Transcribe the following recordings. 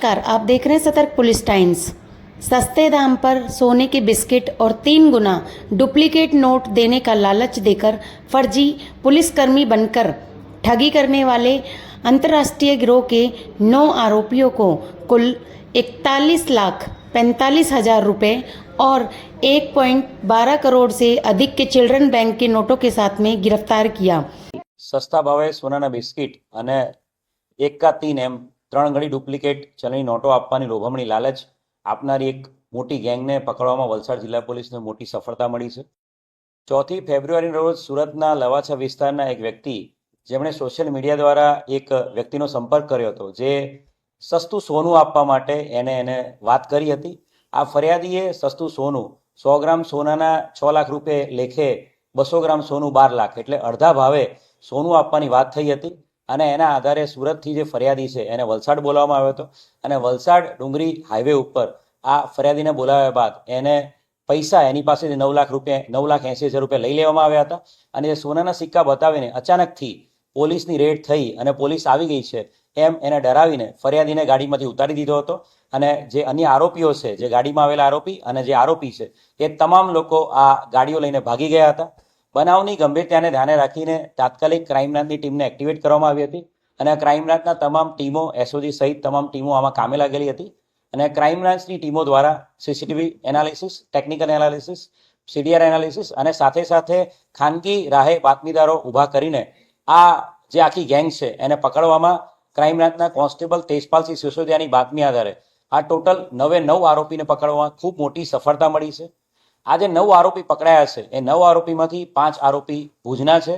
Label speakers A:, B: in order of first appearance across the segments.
A: नमस्कार, आप देख रहे हैं सतर्क पुलिस टाइम्स। सस्ते दाम पर सोने के बिस्किट और 3 गुना डुप्लीकेट नोट देने का लालच देकर फर्जी पुलिसकर्मी बनकर ठगी करने वाले अंतर्राष्ट्रीय गिरोह के 9 आरोपियों को कुल 41,45,000 रुपये और 1.12 करोड़ से अधिक के चिल्ड्रन बैंक के नोटों के साथ में गिरफ्तार किया।
B: સસ્તા ભાવે સોનાના બિસ્કિટ અને 1 का 3 એમ 3 ઘણી ડુપ્લિકેટ ચલણી નોટો આપવાની લોભામણી લાલચ આપનારી એક મોટી ગેંગને પકડવામાં વલસાડ જિલ્લા પોલીસને મોટી સફળતા મળી છે। 4 ફેબ્રુઆરીના રોજ સુરતના લવાછા વિસ્તારના એક વ્યક્તિ જેમણે સોશિયલ મીડિયા દ્વારા એક વ્યક્તિનો સંપર્ક કર્યો હતો જે સસ્તું સોનું આપવા માટે એને વાત કરી હતી। આ ફરિયાદીએ સસ્તું સોનું 100 ગ્રામ સોનાના 6 લાખ રૂપિયા લેખે 200 ગ્રામ સોનું 12 લાખ એટલે અડધા ભાવે સોનું આપવાની વાત થઈ હતી અને એના આધારે સુરતથી જે ફરિયાદી છે એને વલસાડ બોલાવવામાં આવ્યો હતો અને વલસાડ ડુંગરી હાઈવે ઉપર આ ફરિયાદીને બોલાવ્યા બાદ એને પૈસા એની પાસેથી 9,80,000 રૂપિયા લઈ લેવામાં આવ્યા હતા અને જે સોનાના સિક્કા બતાવીને અચાનકથી પોલીસની રેડ થઈ અને પોલીસ આવી ગઈ છે એમ એને ડરાવીને ફરિયાદીને ગાડીમાંથી ઉતારી દીધો હતો અને જે અન્ય આરોપીઓ છે જે ગાડીમાં આવેલા આરોપી અને જે આરોપી છે એ તમામ લોકો આ ગાડીઓ લઈને ભાગી ગયા હતા। બનાવની ગંભીરતાને ધ્યાને રાખીને તાત્કાલિક ક્રાઇમ બ્રાન્ચની ટીમને એક્ટિવેટ કરવામાં આવી હતી અને ક્રાઇમ બ્રાન્ચના તમામ ટીમો એસઓજી સહિત તમામ ટીમો આમાં કામે લાગેલી હતી અને ક્રાઇમ બ્રાન્ચની ટીમો દ્વારા CCTV analysis, technical analysis, CDR analysis અને સાથે સાથે ખાનગી રાહે બાતમીદારો ઊભા કરીને આ જે આખી ગેંગ છે એને પકડવામાં ક્રાઇમ બ્રાન્ચના કોન્સ્ટેબલ તેજપાલસિંહ સિસોદિયાની બાતમી આધારે આ ટોટલ 9 આરોપીને પકડવામાં ખૂબ મોટી સફળતા મળી છે। આ જે 9 આરોપી પકડાયા છે એ 9 આરોપીમાંથી 5 આરોપી ભુજના છે,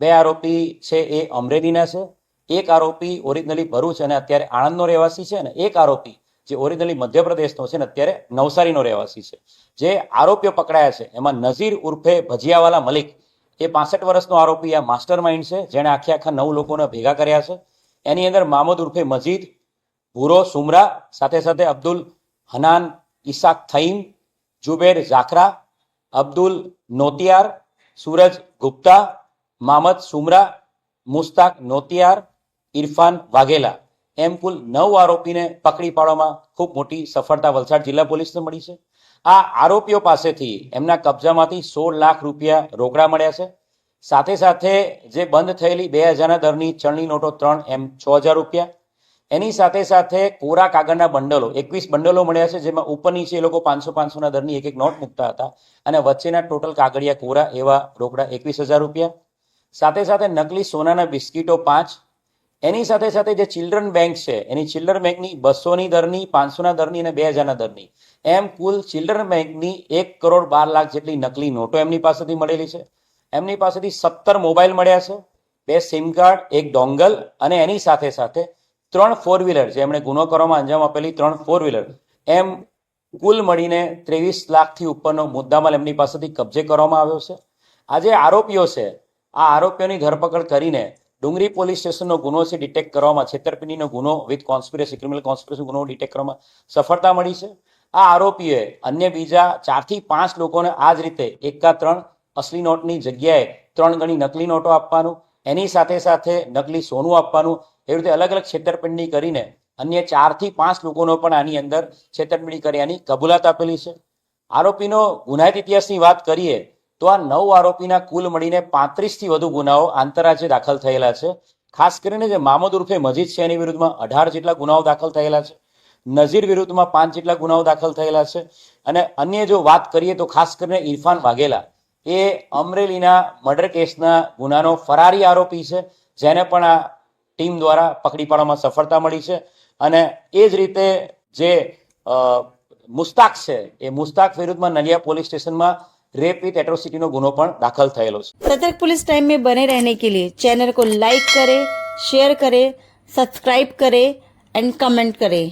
B: 2 આરોપી છે એ અમરેલીના છે, 1 આરોપી ઓરિજિનલી ભરૂચ અને અત્યારે આણંદનો રહેવાસી છે અને 1 આરોપી જે ઓરિજિનલી મધ્યપ્રદેશનો છે ને અત્યારે નવસારીનો રહેવાસી છે। જે આરોપીઓ પકડાયા છે એમાં નઝીર ઉર્ફે ભજીયાવાલા મલિક એ 65 વર્ષનો આરોપી આ માસ્ટર માઇન્ડ છે જેણે આખા 9 લોકોને ભેગા કર્યા છે। એની અંદર મામૂદ ઉર્ફે મજીદ, ભૂરો સુમરા, સાથે સાથે અબ્દુલ હનાન ઇસાક થઈમ, जुबेर जाखरा, अब्दुल नोतियार, सूरज गुप्ता, मामद सुमरा, मुस्ताक नोतियार, इरफान वाघेला एम कुल 9 आरोपीने पकड़ी पाडवामां खूब मोटी सफलता वलसाड जिल्ला पोलीसने मळी छे। आ आरोपीओ पासेथी एमना कब्जामांथी 16 लाख रूपिया रोकड़ा मळ्या छे। साथे साथे जे बंध थयेली 2000 दरनी चलनी नोटो 3 एम 6000 रूपिया एनी साथे साथे कोरा कागळना बंडलो 21 बंडलो मळ्या छे जेमां ઉપર નીચે એ લોકો 500 ના દરની એક નોટ મૂકતા હતા અને વચ્ચેના ટોટલ કાગળિયા કોરા એવા રોકડા 21,000 રૂપિયા। સાથે સાથે નકલી સોનાના બિસ્કિટો 5 એની સાથે સાથે જે ચિલ્ડ્રન બેંક છે એની ચિલ્ડ્રન બેંકની 200 ની દરની, 500 ના દરની અને 2000 ના દરની એમ કુલ ચિલ્ડ્રન બેંકની 1 કરોડ 12 લાખ જેટલી નકલી નોટો એમની પાસેથી મળેલી છે। એમની પાસેથી 17 મોબાઈલ મળ્યા છે, 2 સિમ કાર્ડ, 1 ડોંગલ અને એની સાથે સાથે 3 4 વ્હીલર જેમણે ગુનો કરવામાં અંજામ આપેલી 3 4 વ્હીલર એમ કુલ મળીને 23 લાખથી ઉપરનો મુદ્દામાલ એમની પાસેથી કબજે કરવામાં આવ્યો છે। આ જે આરોપીઓ છે આ આરોપીઓની ધરપકડ કરીને ડુંગરી પોલીસ સ્ટેશનનો ગુનો છે ડિટેક્ટ કરવામાં, છેતરપિંડીનો ગુનો વિથ કોન્સ્પિરસી, ક્રિમિનલ કોન્સ્પિરસી ગુનો ડિટેક્ટ કરવામાં સફળતા મળી છે। આ આરોપીએ અન્ય બીજા 4 થી 5 લોકોને આ જ રીતે 1 का 3 અસલી નોટની જગ્યાએ 3 ગણી નકલી નોટો આપવાનું, એની સાથે સાથે નકલી સોનું આપવાનું, એવી રીતે અલગ અલગ છેતરપિંડી કરીને અન્ય 4 થી 5 લોકોનો પણ આની અંદર છેતરપિંડી કર્યાની કબૂલાત આપેલી છે। આરોપીનો ગુનાહિત ઇતિહાસની વાત કરીએ તો આ 9 આરોપીના કુલ મળીને 35 થી વધુ ગુનાઓ આંતરરાજ્ય દાખલ થયેલા છે। ખાસ કરીને જે મામૂદ ઉર્ફે મજીદ છે એની વિરુદ્ધમાં 18 જેટલા ગુનાઓ દાખલ થયેલા છે, નઝીર વિરુદ્ધમાં 5 જેટલા ગુનાઓ દાખલ થયેલા છે અને અન્ય જો વાત કરીએ તો ખાસ કરીને ઇરફાન વાઘેલા એ અમરેલીના મર્ડર કેસના ગુનાનો ફરારી આરોપી છે જેને પણ આ ટીમ દ્વારા પકડી પાડવામાં સફળતા મળી છે। અને એ જ રીતે જે મુસ્તાક છે એ મુસ્તાક વિરુદ્ધમાં નલિયા પોલીસ સ્ટેશનમાં रेप विथ एट्रोसिटी नो गुनो पण दाखल थयेलो छे।
A: सतर्क पुलिस टाइम में बने रहने के लिए चैनल को लाइक करें, शेयर करें, सब्सक्राइब करें एंड कमेंट करें।